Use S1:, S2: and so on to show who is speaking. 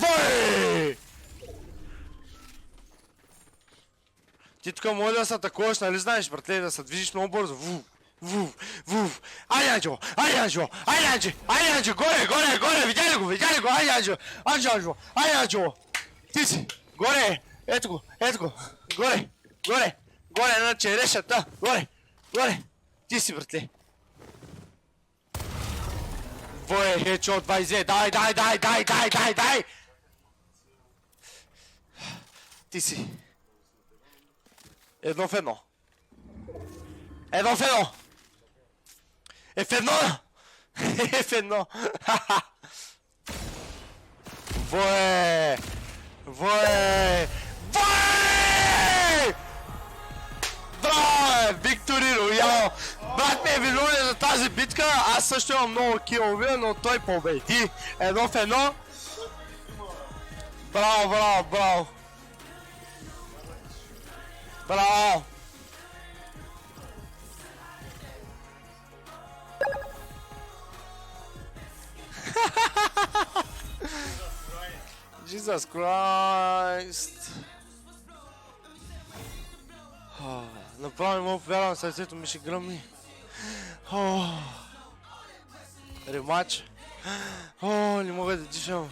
S1: Вой! Ти тук може да се атакуваш, нали знаеш, братле, да се движиш много бързо. Вув. Айде, Анджо! Айде, Анджо! Горе! Видя ли го? Айде, Анджо! Ти си! Горе! Ето го! Горе, на черешата! Горе! Ти си, братле! Вой, хедшот, 20, дай! Ти си. Едно в едно. F1! Вое! Браво! Виктори Роял! Брат ми е виновен за тази битка, аз също имам много килове, но той победи. Едно в едно. Браво! Jesus Christ! Направо не мога повярвам, сърцето ми ще гръмни. Ремач. Не мога да дишам.